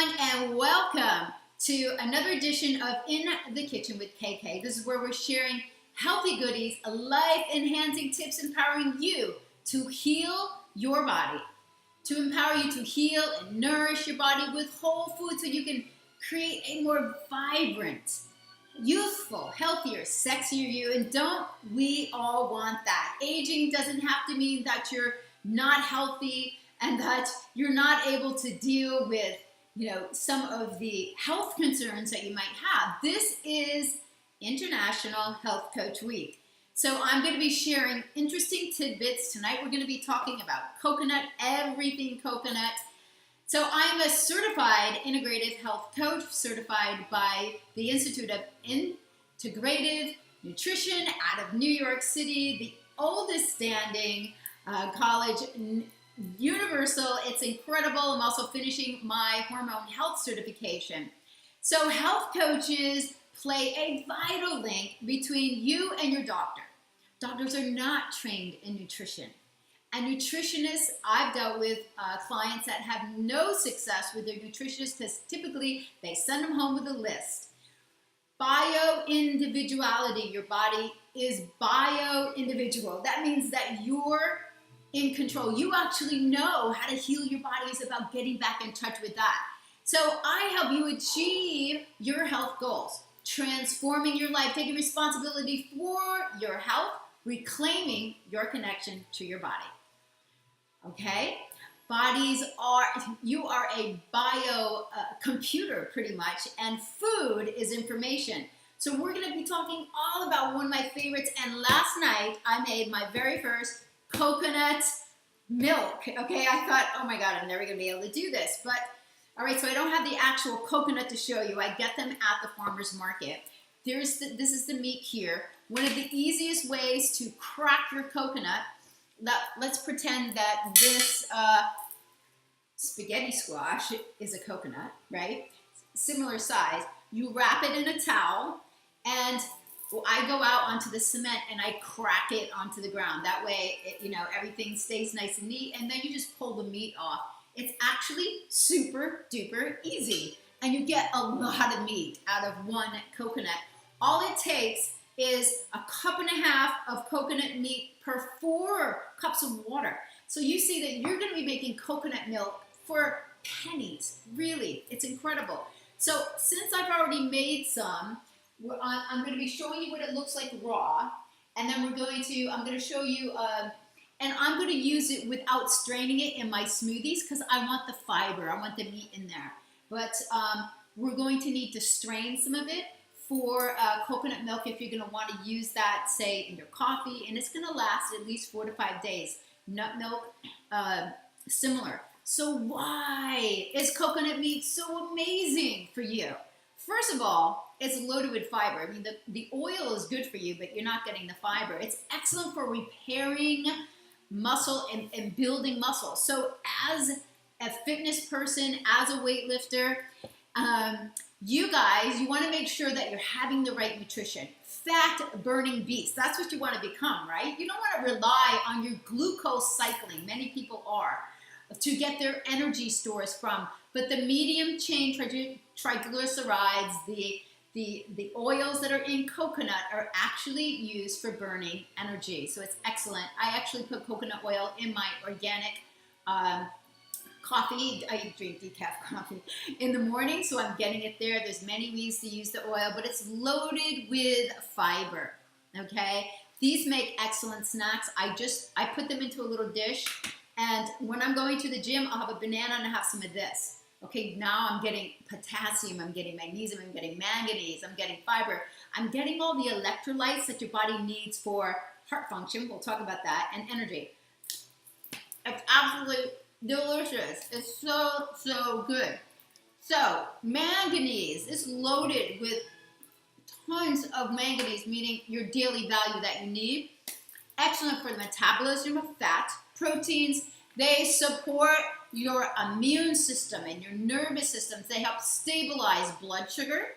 everyone, and welcome to another edition of In the Kitchen with KK. This is where we're sharing healthy goodies, life-enhancing tips empowering you to heal your body, to empower you to heal and nourish your body with whole food so you can create a more vibrant, youthful, healthier, sexier you. And don't we all want that? Aging doesn't have to mean that you're not healthy and that you're not able to deal with some of the health concerns that you might have. This is International Health Coach Week. So I'm going to be sharing interesting tidbits. Tonight we're going to be talking about coconut, everything coconut. So I'm a certified integrative health coach, certified by the Institute of Integrative Nutrition out of New York City, the oldest standing college, universal. It's incredible. I'm also finishing my hormone health certification. So health coaches play a vital link between you and your doctor. Doctors are not trained in nutrition. And nutritionists, I've dealt with clients that have no success with their nutritionist because typically they send them home with a list. Bio-individuality, your body is bio-individual. That means that you're in control. You actually know how to heal your body. It's about getting back in touch with that. So I help you achieve your health goals, transforming your life, taking responsibility for your health, reclaiming your connection to your body. Okay? You are a bio computer pretty much, and food is information. So we're going to be talking all about one of my favorites, and last night I made my very first coconut milk. Okay, I thought, oh my God, I'm never going to be able to do this. But, all right, so I don't have the actual coconut to show you. I get them at the farmer's market. This is the meat here. One of the easiest ways to crack your coconut, let's pretend that this spaghetti squash is a coconut, right? Similar size. You wrap it in a towel, and I go out onto the cement and I crack it onto the ground. That way, everything stays nice and neat, and then you just pull the meat off. It's actually super duper easy, and you get a lot of meat out of one coconut. All it takes is a cup and a half of coconut meat per 4 cups of water. So you see that you're going to be making coconut milk for pennies. Really, it's incredible. So since I've already made some, I'm going to be showing you what it looks like raw, and then I'm going to show you, and I'm going to use it without straining it in my smoothies because I want the fiber, I want the meat in there. But we're going to need to strain some of it for coconut milk if you're going to want to use that, say, in your coffee, and it's going to last at least 4 to 5 days. Nut milk, similar. So why is coconut meat so amazing for you? First of all, it's loaded with fiber. I mean, the oil is good for you, but you're not getting the fiber. It's excellent for repairing muscle and building muscle. So as a fitness person, as a weightlifter, you want to make sure that you're having the right nutrition. Fat-burning beast. That's what you want to become, right? You don't want to rely on your glucose cycling. Many people are, to get their energy stores from. But the medium chain triglycerides, the oils that are in coconut are actually used for burning energy. So it's excellent. I actually put coconut oil in my organic coffee. I drink decaf coffee in the morning, so I'm getting it there. There's many ways to use the oil, but it's loaded with fiber, okay? These make excellent snacks. I put them into a little dish, and when I'm going to the gym, I'll have a banana and I have some of this. Okay, now I'm getting potassium, I'm getting magnesium, I'm getting manganese, I'm getting fiber. I'm getting all the electrolytes that your body needs for heart function, we'll talk about that, and energy. It's absolutely delicious. It's so, so good. So, manganese is loaded with tons of manganese, meaning your daily value that you need. Excellent for the metabolism of fat. Proteins, they support your immune system and your nervous systems. They help stabilize blood sugar,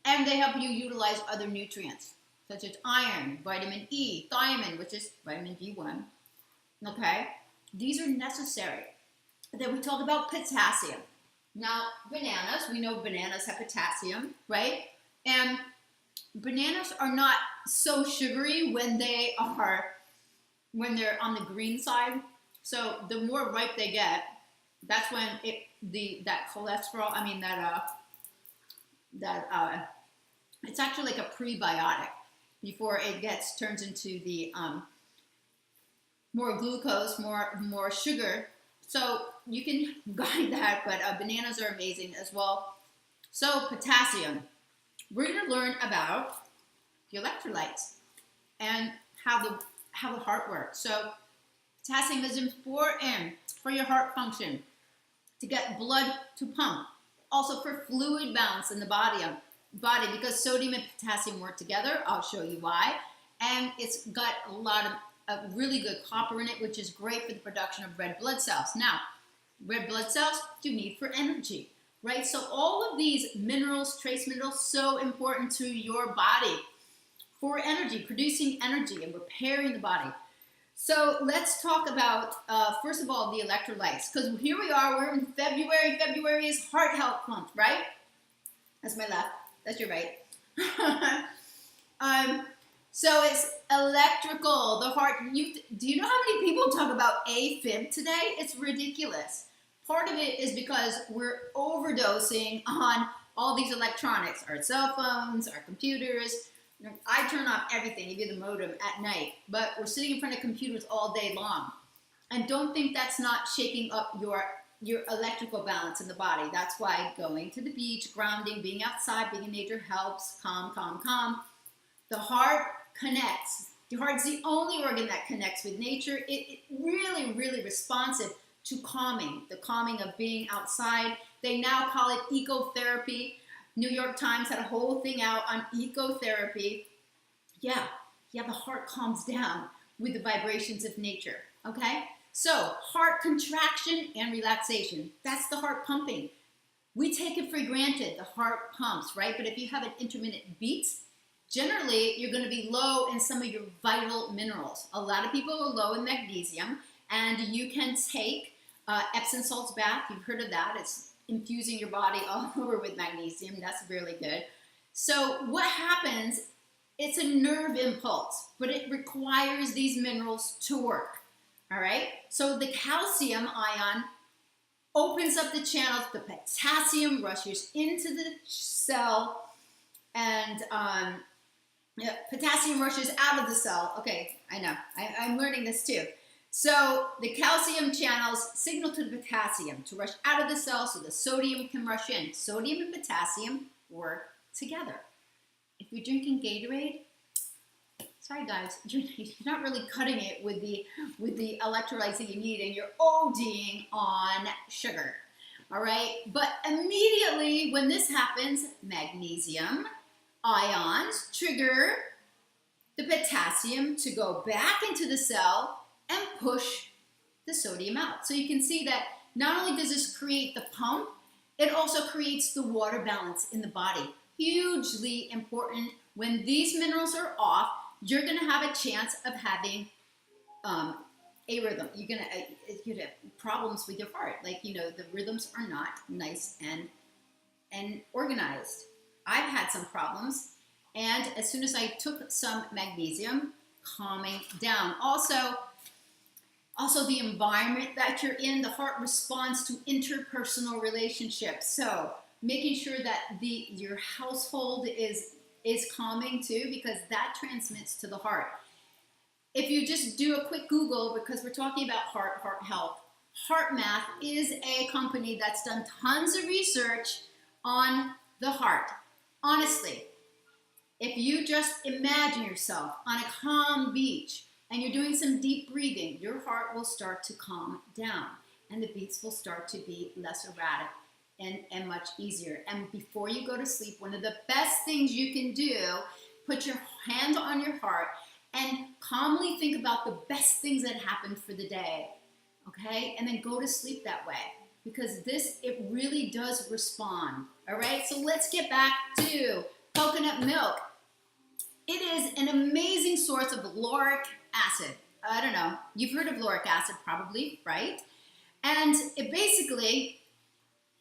and they help you utilize other nutrients, such as iron, vitamin E, thiamine, which is vitamin B1. Okay? These are necessary. Then we talk about potassium. Now, bananas, we know bananas have potassium, right? And bananas are not so sugary when they're on the green side. So the more ripe they get, that's when that cholesterol, I mean it's actually like a prebiotic before it turns into the more glucose, more sugar. So you can guide that, but bananas are amazing as well. So potassium, we're going to learn about the electrolytes and how the heart works. So potassium is important for your heart function, to get blood to pump, also for fluid balance in the body because sodium and potassium work together. I'll show you why. And it's got a lot of really good copper in it, which is great for the production of red blood cells. Now, red blood cells you need for energy, right? So all of these minerals, trace minerals, so important to your body for energy, producing energy and repairing the body. So let's talk about, first of all, the electrolytes, because here we are, we're in February. February is Heart Health Month, right? That's my left, that's your right. So it's electrical, the heart. Do you know how many people talk about AFib today? It's ridiculous. Part of it is because we're overdosing on all these electronics, our cell phones, our computers. I turn off everything, even the modem at night, but we're sitting in front of computers all day long. And don't think that's not shaking up your electrical balance in the body. That's why going to the beach, grounding, being outside, being in nature helps calm. The heart connects. The heart's the only organ that connects with nature. It really, really responsive to calming, the calming of being outside. They now call it ecotherapy. New York Times had a whole thing out on ecotherapy. Yeah, the heart calms down with the vibrations of nature, okay? So heart contraction and relaxation, that's the heart pumping. We take it for granted, the heart pumps, right? But if you have an intermittent beats, generally you're going to be low in some of your vital minerals. A lot of people are low in magnesium, and you can take Epsom salts bath. You've heard of that. It's infusing your body all over with magnesium. That's really good. So what happens, it's a nerve impulse, but it requires these minerals to work. All right? So the calcium ion opens up the channels, the potassium rushes into the cell, and potassium rushes out of the cell. Okay, I know. I'm learning this too. So the calcium channels signal to the potassium to rush out of the cell so the sodium can rush in. Sodium and potassium work together. If you're drinking Gatorade, sorry guys, you're not really cutting it with the electrolytes that you need, and you're ODing on sugar. All right, but immediately when this happens, magnesium ions trigger the potassium to go back into the cell and push the sodium out. So you can see that not only does this create the pump, it also creates the water balance in the body. Hugely important. When these minerals are off, you're going to have a chance of having a rhythm. You're going to have problems with your heart. Like, the rhythms are not nice and organized. I've had some problems, and as soon as I took some magnesium, calming down. Also the environment that you're in, the heart responds to interpersonal relationships. So making sure that your household is calming too, because that transmits to the heart. If you just do a quick Google, because we're talking about heart health, HeartMath is a company that's done tons of research on the heart. Honestly, if you just imagine yourself on a calm beach and you're doing some deep breathing, your heart will start to calm down and the beats will start to be less erratic and much easier. And before you go to sleep, one of the best things you can do, put your hand on your heart and calmly think about the best things that happened for the day, okay? And then go to sleep that way, because it really does respond, all right? So let's get back to coconut milk. It is an amazing source of lauric acid. I don't know, you've heard of lauric acid probably, right? And it basically,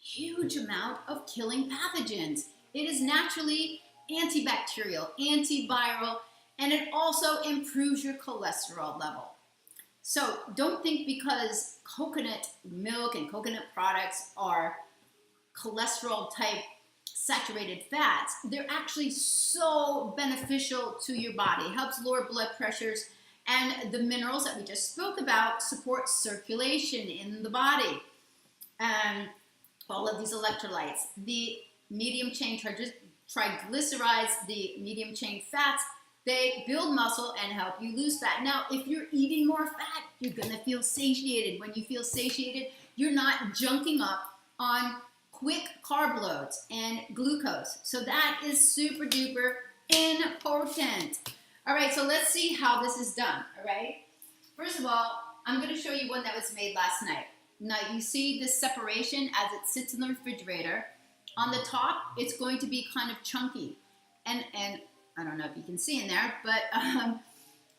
huge amount of killing pathogens. It is naturally antibacterial, antiviral, and it also improves your cholesterol level. So don't think because coconut milk and coconut products are cholesterol type saturated fats, they're actually so beneficial to your body. It helps lower blood pressures, and the minerals that we just spoke about support circulation in the body. And all of these electrolytes, the medium chain triglycerides, the medium chain fats, they build muscle and help you lose fat. Now, if you're eating more fat, you're gonna feel satiated. When you feel satiated, you're not junking up on quick carb loads and glucose. So that is super duper important. All right, so let's see how this is done, all right? First of all, I'm gonna show you one that was made last night. Now you see this separation as it sits in the refrigerator. On the top, it's going to be kind of chunky. And I don't know if you can see in there, but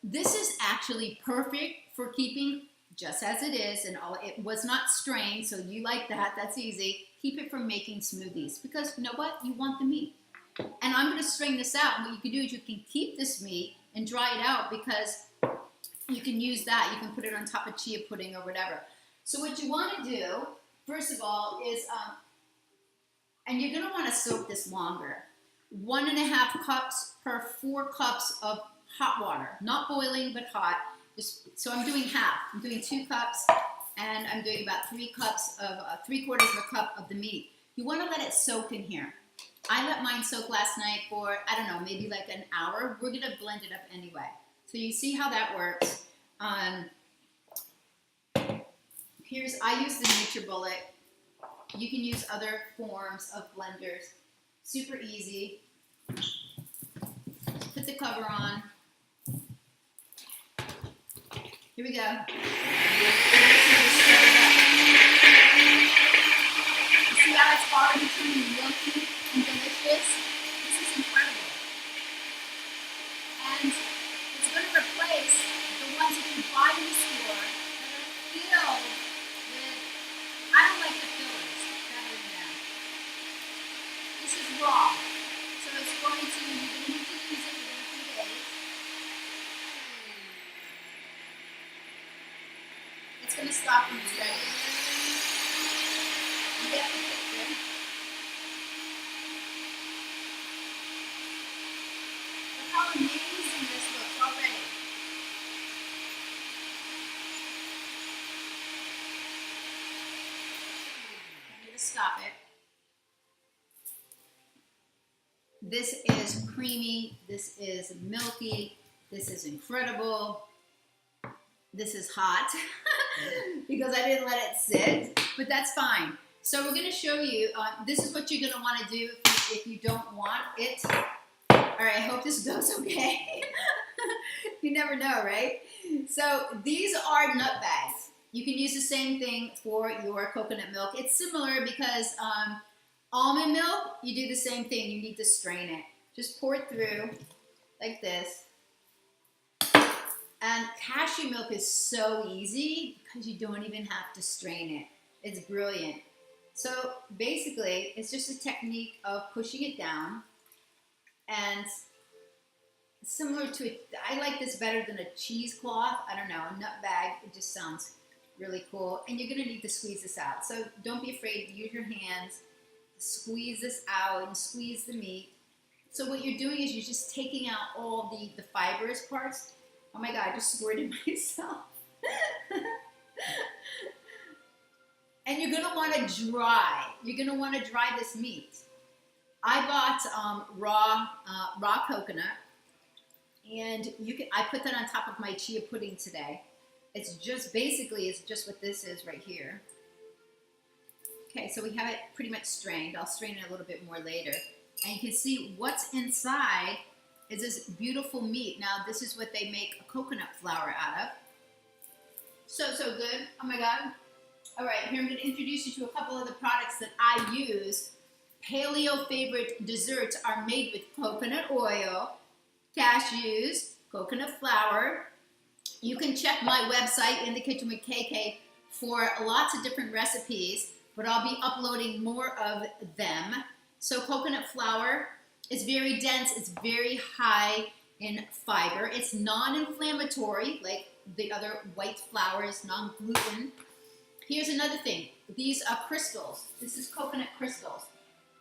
this is actually perfect for keeping just as it is, and it was not strained, so you like that, that's easy. Keep it from making smoothies, because you know what? You want the meat. And I'm gonna strain this out, and what you can do is you can keep this meat and dry it out, because you can use that. You can put it on top of chia pudding or whatever. So what you wanna do, first of all, is, and you're gonna wanna soak this longer. 1.5 cups per 4 cups of hot water, not boiling, but hot. So I'm doing half. I'm doing 2 cups, and I'm doing about 3 cups of, 3/4 of a cup of the meat. You want to let it soak in here. I let mine soak last night for, I don't know, maybe like an hour. We're gonna blend it up anyway. So you see how that works. I use the NutriBullet. You can use other forms of blenders. Super easy. Put the cover on. Here we go. You see how it's already turning milky and delicious? This is incredible. And it's going to replace the ones that you buy in the store that are filled with, I don't like the fillers that are in there. This is raw. So it's going to, you're going to need to use it within a few days. It's going to stop when it's ready. You get the picture. Look how amazing this looks already. I'm going to stop it. This is creamy, this is milky, this is incredible, this is hot because I didn't let it sit, but that's fine. So we're going to show you, this is what you're going to want to do if you don't want it. All right, I hope this goes okay. You never know, right? So these are nut bags. You can use the same thing for your coconut milk. It's similar because almond milk, you do the same thing. You need to strain it. Just pour it through like this. And cashew milk is so easy because you don't even have to strain it. It's brilliant. So basically, it's just a technique of pushing it down, and similar to it, I like this better than a cheesecloth. I don't know, a nut bag, it just sounds really cool. And you're gonna need to squeeze this out. So don't be afraid to use your hands, squeeze this out and squeeze the meat. So what you're doing is you're just taking out all the fibrous parts. Oh my God, I just squirted myself. And you're gonna wanna dry. You're gonna wanna dry this meat. I bought raw coconut, and I put that on top of my chia pudding today. It's just what this is right here. Okay, so we have it pretty much strained. I'll strain it a little bit more later. And you can see what's inside is this beautiful meat. Now, this is what they make a coconut flour out of. So good. Oh my God. All right, here I'm going to introduce you to a couple of the products that I use. Paleo favorite desserts are made with coconut oil, cashews, coconut flour. You can check my website, In the Kitchen with KK, for lots of different recipes. but I'll be uploading more of them. So coconut flour is very dense, it's very high in fiber. It's non-inflammatory, like the other white flours, non-gluten. Here's another thing. These are crystals. This is coconut crystals.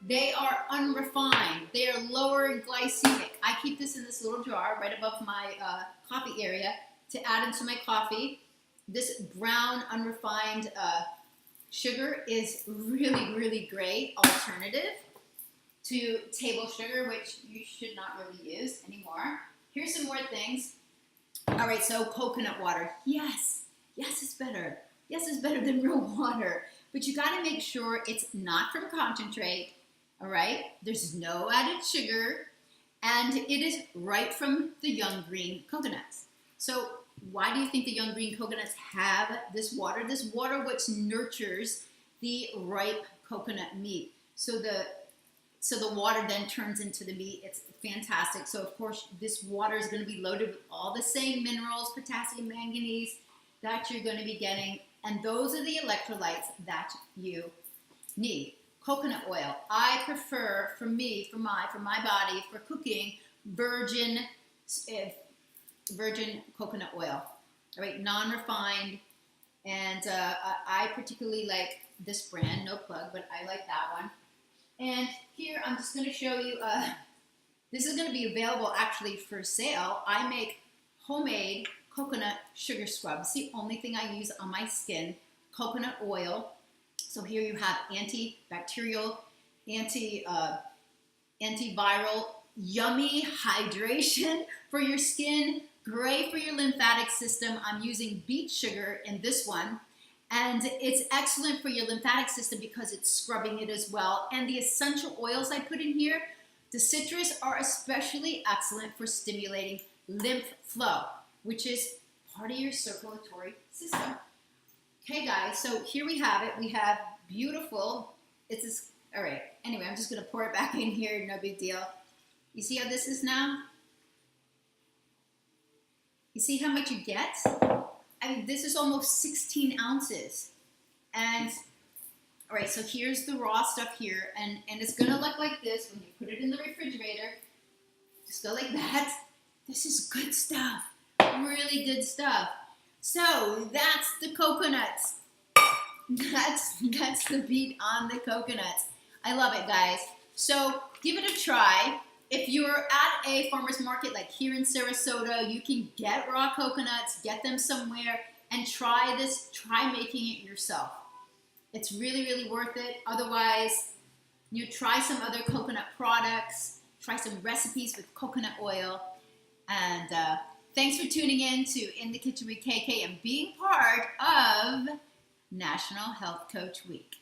They are unrefined. They are lower in glycemic. I keep this in this little jar right above my coffee area to add into my coffee. This brown unrefined sugar is really, really great alternative to table sugar, which you should not really use anymore. Here's some more things. All right, so coconut water. Yes, it's better. Yes, it's better than real water, but you gotta make sure it's not from concentrate, all right? There's no added sugar, and it is right from the young green coconuts. So why do you think the young green coconuts have this water? This water which nurtures the ripe coconut meat. So the water then turns into the meat. It's fantastic. So of course, this water is gonna be loaded with all the same minerals, potassium, manganese, that you're gonna be getting. And those are the electrolytes that you need. Coconut oil. I prefer, for my body, for cooking, virgin coconut oil. All right, non-refined. And I particularly like this brand, no plug, but I like that one. And here I'm just going to show you, this is going to be available actually for sale. I make homemade coconut sugar scrub. It's the only thing I use on my skin, coconut oil. So here you have antibacterial, antiviral, yummy hydration for your skin, great for your lymphatic system. I'm using beet sugar in this one. And it's excellent for your lymphatic system because it's scrubbing it as well. And the essential oils I put in here, the citrus, are especially excellent for stimulating lymph flow, which is part of your circulatory system. Okay, guys, so here we have it. We have beautiful, all right. Anyway, I'm just gonna pour it back in here, no big deal. You see how this is now? You see how much you get? I mean, this is almost 16 ounces. And, all right, so here's the raw stuff here, and it's gonna look like this when you put it in the refrigerator. Just go like that. This is good stuff, really good stuff. So that's the coconuts. That's the beat on the coconuts. I love it, guys. So give it a try. If you're at a farmer's market like here in Sarasota, you can get raw coconuts, get them somewhere, and try this. Try making it yourself. It's really, really worth it. Otherwise, you try some other coconut products, try some recipes with coconut oil. And thanks for tuning in to In the Kitchen with KK and being part of National Health Coach Week.